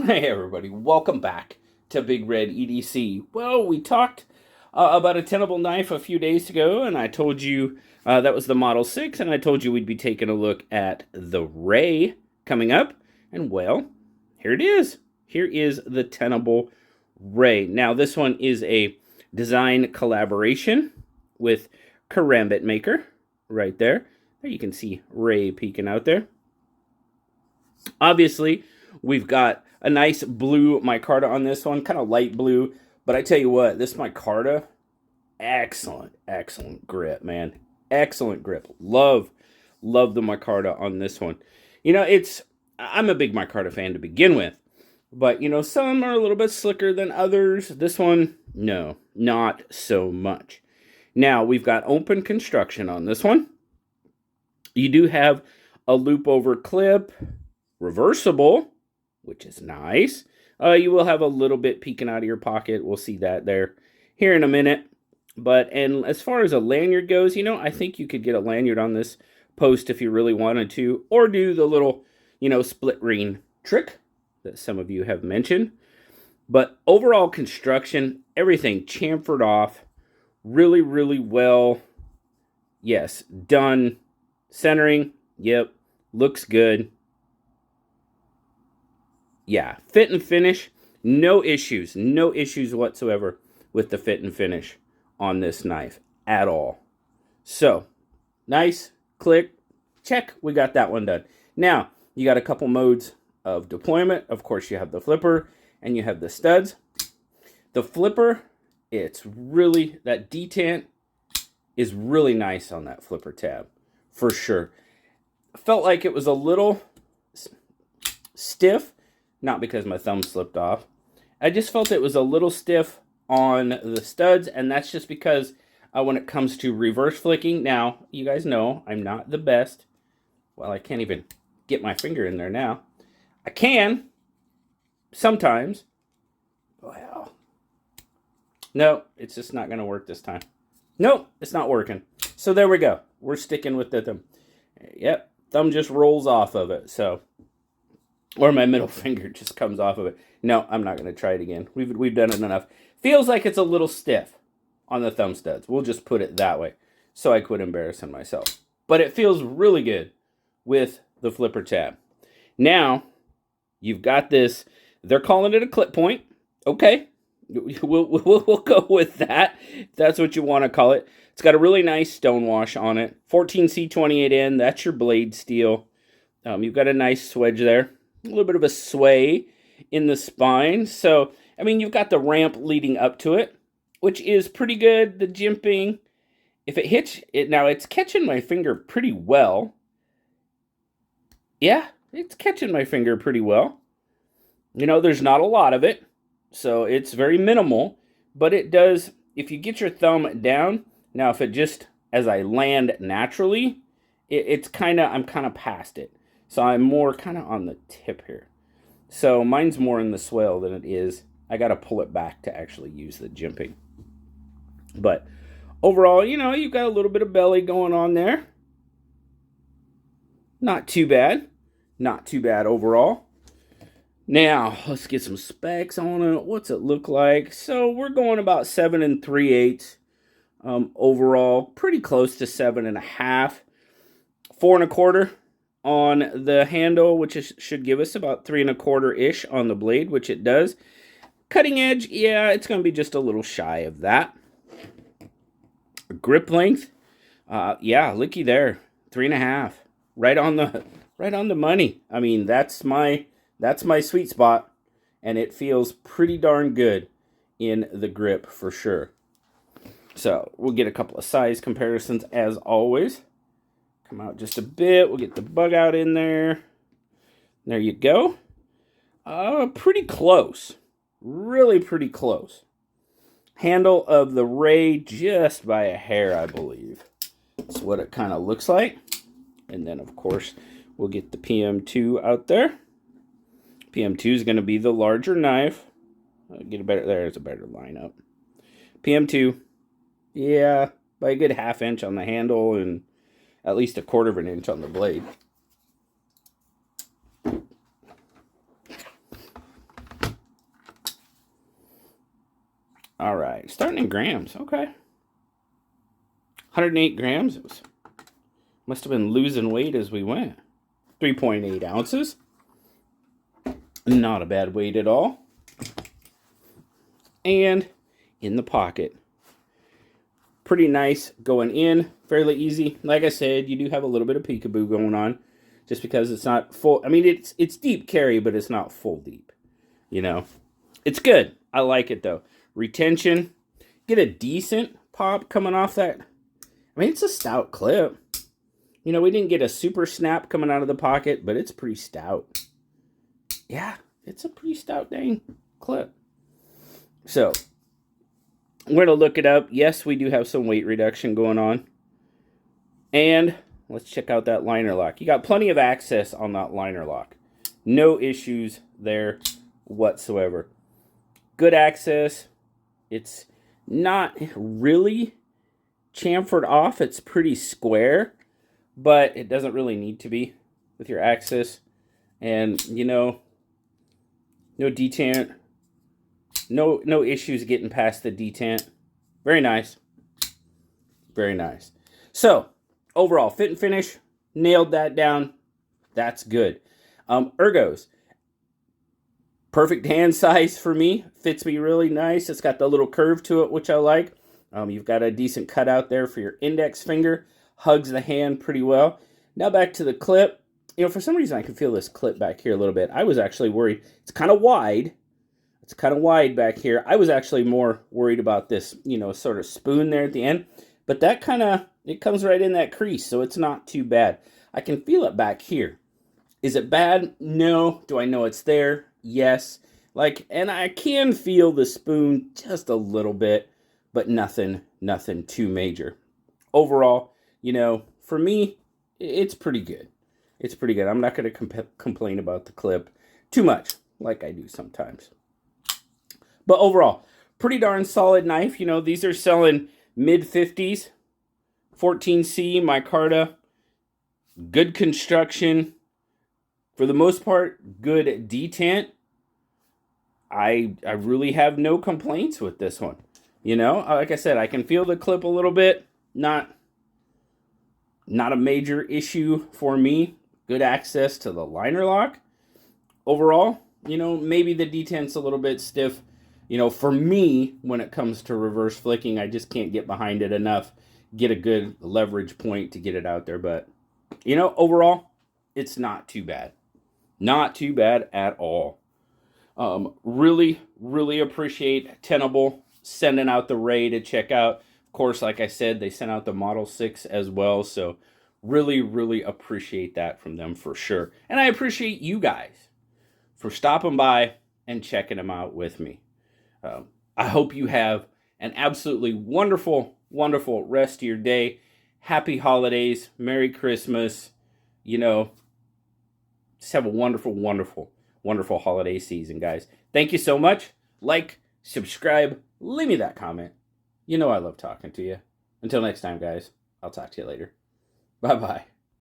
Hey everybody, welcome back to BigRedEDC. Well, we talked about a Tenable knife a few days ago, and I told you that was the Model 6, and I told you we'd be taking a look at the Rei coming up, and well, here it is. Here is the Tenable Rei. Now, this one is a design collaboration with Karambit maker, right there. There you can see Rei peeking out there. Obviously, we've got a nice blue micarta on this one, kind of light blue. But I tell you what, this micarta, excellent grip, man. Excellent grip. Love the micarta on this one. You know, I'm a big micarta fan to begin with. But, you know, some are a little bit slicker than others. This one, no, not so much. Now, we've got open construction on this one. You do have a loop over clip, reversible, which is nice. You will have a little bit peeking out of your pocket. We'll see that there here in a minute. And as far as a lanyard goes, you know, I think you could get a lanyard on this post if you really wanted to, or do the little, you know, split ring trick that some of you have mentioned. But overall construction, everything chamfered off really, really well. Yes, done. Centering, yep, looks good. Yeah, fit and finish, no issues whatsoever with the fit and finish on this knife at all. So, nice, click, check, we got that one done. Now, you got a couple modes of deployment. Of course, you have the flipper and you have the studs. The flipper, it's really, that detent is really nice on that flipper tab, for sure. Felt like it was a little stiff. Not because my thumb slipped off. I just felt it was a little stiff on the studs, and that's just because when it comes to reverse flicking, now, you guys know I'm not the best. Well, I can't even get my finger in there now. I can, sometimes. Well, no, it's just not going to work this time. Nope, it's not working. So there we go. We're sticking with the thumb. Yep, thumb just rolls off of it, so... Or my middle finger just comes off of it. No, I'm not going to try it again. We've done it enough. Feels like it's a little stiff on the thumb studs. We'll just put it that way so I quit embarrassing myself. But it feels really good with the flipper tab. Now, you've got this. They're calling it a clip point. Okay, we'll go with that. If that's what you want to call it. It's got a really nice stonewash on it. 14C28N. That's your blade steel. You've got a nice swedge there. A little bit of a sway in the spine. So, I mean, you've got the ramp leading up to it, which is pretty good. The jimping, if it hits it, now it's catching my finger pretty well. Yeah, it's catching my finger pretty well. You know, there's not a lot of it, so it's very minimal, but it does, if you get your thumb down, now if it just, as I land naturally, I'm kind of past it. So I'm more kind of on the tip here. So mine's more in the swell than it is. I got to pull it back to actually use the jimping. But overall, you know, you've got a little bit of belly going on there. Not too bad. Not too bad overall. Now, let's get some specs on it. What's it look like? So we're going about 7 3/8 overall. Pretty close to 7.5. 4 1/4. On the handle, which should give us about 3 1/4-ish on the blade, which it does. Cutting edge, yeah, it's going to be just a little shy of that. Grip length, yeah, looky there, 3.5, right on the money. I mean, that's my sweet spot, and it feels pretty darn good in the grip for sure. So we'll get a couple of size comparisons as always. Come out just a bit. We'll get the bug out in there. There you go. Pretty close. Really pretty close. Handle of the Rei just by a hair, I believe. That's what it kind of looks like. And then, of course, we'll get the PM2 out there. PM2 is going to be the larger knife. There's a better lineup. PM2. Yeah, by a good 1/2 inch on the handle and at least 1/4 inch on the blade. All right, starting in grams. Okay. 108 grams. It was, must have been losing weight as we went. 3.8 ounces. Not a bad weight at all. And in the pocket. Pretty nice going in. Fairly easy. Like I said, you do have a little bit of peekaboo going on. Just because it's not full. I mean, it's deep carry, but it's not full deep. You know. It's good. I like it, though. Retention. Get a decent pop coming off that. I mean, it's a stout clip. You know, we didn't get a super snap coming out of the pocket, but it's pretty stout. Yeah, it's a pretty stout dang clip. So, we're going to look it up. Yes, we do have some weight reduction going on. And let's check out that liner lock. You got plenty of access on that liner lock. No issues there whatsoever. Good access. It's not really chamfered off. It's pretty square, but it doesn't really need to be with your access. And, you know, no detent. No issues getting past the detent. Very nice. Very nice. So, overall, fit and finish, nailed that down. That's good. Ergos. Perfect hand size for me. Fits me really nice. It's got the little curve to it, which I like. You've got a decent cutout there for your index finger. Hugs the hand pretty well. Now back to the clip. You know, for some reason I can feel this clip back here a little bit. I was actually worried. It's kind of wide. It's kind of wide back here. I was actually more worried about this, you know, sort of spoon there at the end. But that kind of, it comes right in that crease, so it's not too bad. I can feel it back here. Is it bad? No. Do I know it's there? Yes. Like, and I can feel the spoon just a little bit, but nothing too major. Overall, you know, for me, it's pretty good. It's pretty good. I'm not going to complain about the clip too much, like I do sometimes. But overall, pretty darn solid knife. You know, these are selling mid-50s. 14C, micarta. Good construction. For the most part, good detent. I really have no complaints with this one. You know, like I said, I can feel the clip a little bit. Not a major issue for me. Good access to the liner lock. Overall, you know, maybe the detent's a little bit stiff. You know, for me, when it comes to reverse flicking, I just can't get behind it enough. Get a good leverage point to get it out there. But, you know, overall, it's not too bad. Not too bad at all. Really appreciate Tenable sending out the Rei to check out. Of course, like I said, they sent out the Model 6 as well. So really appreciate that from them for sure. And I appreciate you guys for stopping by and checking them out with me. I hope you have an absolutely wonderful rest of your day. Happy holidays. Merry Christmas. You know, just have a wonderful holiday season, guys. Thank you so much. Like, subscribe, leave me that comment. You know I love talking to you. Until next time, guys, I'll talk to you later. Bye-bye.